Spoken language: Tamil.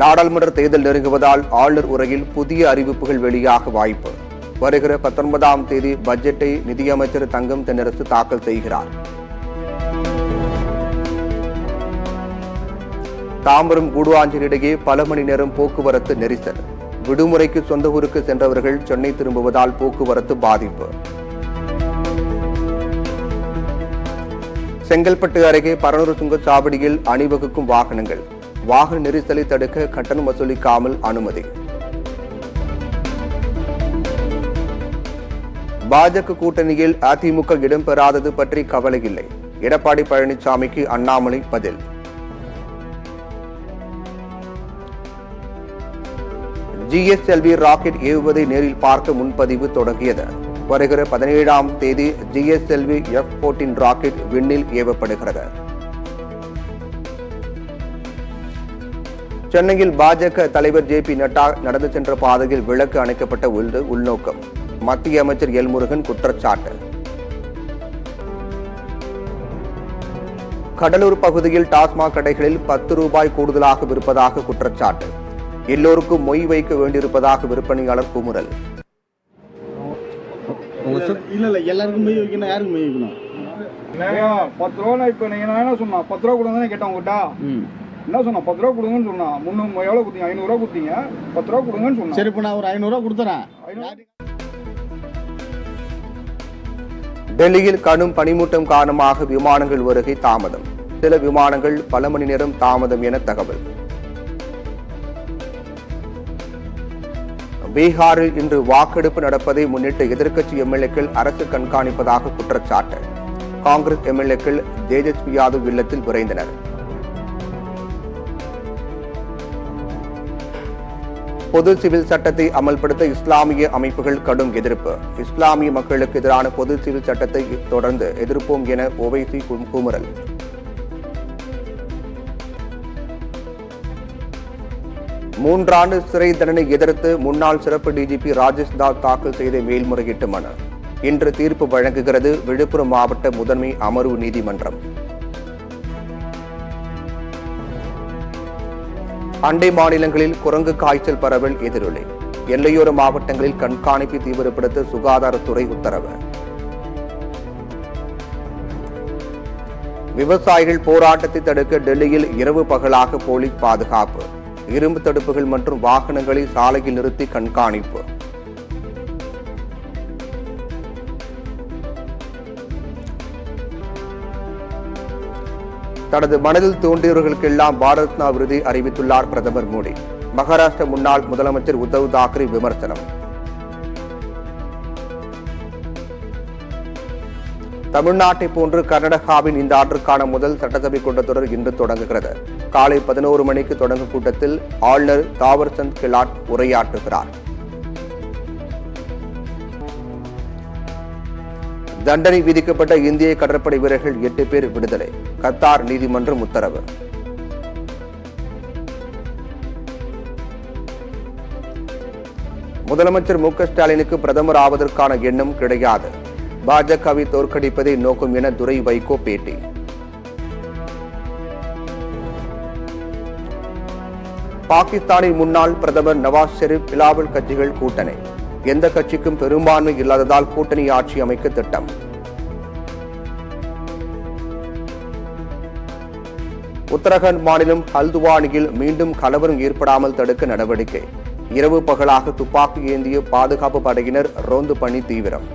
நாடாளுமன்ற தேர்தல் நெருங்குவதால் ஆளுநர் உரையில் புதிய அறிவிப்புகள் வெளியாக வாய்ப்பு. வருகிற 19ஆம் தேதி பட்ஜெட்டை நிதியமைச்சர் தங்கம் தென்னரசு தாக்கல் செய்கிறார். தாம்பரம் கூடுவாஞ்சல் இடையே பல மணி நேரம் போக்குவரத்து நெரிசல். விடுமுறைக்கு சொந்த ஊருக்கு சென்றவர்கள் சென்னை திரும்புவதால் போக்குவரத்து பாதிப்பு. செங்கல்பட்டு அருகே பரனூர் சுங்கச்சாவடியில் அணிவகுக்கும் வாகனங்கள். வாகன நெரிசலை தடுக்க கட்டணம் வசூலிக்காமல் அனுமதி. பாஜக கூட்டணியில் அதிமுக இடம்பெறாதது பற்றி கவலை இல்லை. எடப்பாடி பழனிசாமிக்கு அண்ணாமலை பதில். ஜிஎஸ்எல்வி ராக்கெட் ஏவுவதை நேரில் பார்க்க முன்பதிவு தொடங்கியது. வருகிற 17ஆம் தேதி ஜிஎஸ்எல்வி F-14 ராக்கெட் விண்ணில் ஏவப்படுகிறது. சென்னையில் பாஜக தலைவர் ஜே பி நட்டா நடந்து சென்ற பாதையில் விளக்கு அணைக்கப்பட்ட உள்நோக்கம். மத்திய அமைச்சர் எல் முருகன் குற்றச்சாட்டு. கடலூர் பகுதியில் டாஸ்மாக் கடைகளில் 10 ரூபாய் கூடுதலாக விற்பதாக குற்றச்சாட்டு. எல்லோருக்கும் மொய் வைக்க வேண்டியிருப்பதாக விற்பனையாளர் குமுறல். இல்ல எல்லாருக்கும் மொய் வைக்கணும். யாருக்கு மொய் வைக்கணும்? 10 ரூபா இப்ப நீங்க என்ன சொன்னா 10 ரூபா கொடுங்க கேட்டேன் உங்ககிட்ட. என்ன சொன்னா 10 ரூபா கொடுங்கன்னு சொன்னா. முன்னூறு எவ்வளவு கொடுத்தீங்க? 500 ரூபா கொடுத்தீங்க. 10 ரூபா கொடுங்கன்னு சொன்னா. சரி, இப்ப நான் ஒரு 500 ரூபா கொடுத்துறேன். டெல்லியில் கடும் பனிமூட்டம் காரணமாக விமானங்கள் வருகை தாமதம். சில விமானங்கள் பல மணி நேரம் தாமதம் என தகவல். பீகாரில் இன்று வாக்கெடுப்பு நடப்பதை முன்னிட்டு எதிர்க்கட்சி எம்எல்ஏக்கள் அரசு கண்காணிப்பதாக குற்றச்சாட்டு. காங்கிரஸ் எம்எல்ஏக்கள் தேஜஸ்வி யாதவ் இல்லத்தில் விரைந்தனர். பொது சிவில் சட்டத்தை அமல்படுத்த இஸ்லாமிய அமைப்புகள் கடும் எதிர்ப்பு. இஸ்லாமிய மக்களுக்கு எதிரான பொது சிவில் சட்டத்தை தொடர்ந்து எதிர்ப்போம் என ஓவைசி குமுறல். மூன்றாண்டு சிறை தண்டனை எதிர்த்து முன்னாள் சிறப்பு டிஜிபி ராஜேஷ் தாஸ் தாக்கல் செய்த மேல்முறையீட்டு மனு இன்று தீர்ப்பு வழங்குகிறது விழுப்புரம் மாவட்ட முதன்மை அமர்வு நீதிமன்றம். அண்டை மாநிலங்களில் குரங்கு காய்ச்சல் பரவல் எதிரொலி. எல்லையோர மாவட்டங்களில் கண்காணிப்பை தீவிரப்படுத்த சுகாதாரத்துறை உத்தரவு. விவசாயிகள் போராட்டத்தை தடுக்க டெல்லியில் இரவு பகலாக போலீஸ் பாதுகாப்பு. இரும்பு தடுப்புகள் மற்றும் வாகனங்களை சாலையில் நிறுத்தி கண்காணிப்பு. தனது மனதில் தோன்றியவர்களுக்கெல்லாம் பாரத் ரத்னா விருதை அறிவித்துள்ளார் பிரதமர் மோடி. மகாராஷ்டிர முன்னாள் முதலமைச்சர் உத்தவ் தாக்கரே விமர்சனம். தமிழ்நாட்டை போன்று கர்நாடகாவின் இந்த ஆண்டுக்கான முதல் சட்டசபை கூட்டத்தொடர் இன்று தொடங்குகிறது. காலை 11 மணிக்கு தொடங்கும் கூட்டத்தில் ஆளுநர் தாவர்சந்த் கெலாட் உரையாற்றுகிறார். தண்டனை விதிக்கப்பட்ட இந்திய கடற்படை வீரர்கள் 8 பேர் விடுதலை. கத்தார் நீதிமன்றம் உத்தரவு. முதலமைச்சர் மு க ஸ்டாலினுக்கு பிரதமர் ஆவதற்கான எண்ணம் கிடையாது. பாஜகவை தோற்கடிப்பதை நோக்கும் என துரை வைகோ பேட்டி. பாகிஸ்தானின் முன்னாள் பிரதமர் நவாஸ் ஷெரீப் பிலாவல் கட்சிகள் கூட்டணி. எந்த கட்சிக்கும் பெரும்பான்மை இல்லாததால் கூட்டணி ஆட்சி அமைக்க திட்டம். உத்தரகாண்ட் மாநிலம் ஹல்துவானியில் மீண்டும் கலவரம் ஏற்படாமல் தடுக்க நடவடிக்கை. இரவு பகலாக துப்பாக்கி ஏந்திய பாதுகாப்பு படையினர் ரோந்து பணி தீவிரம்.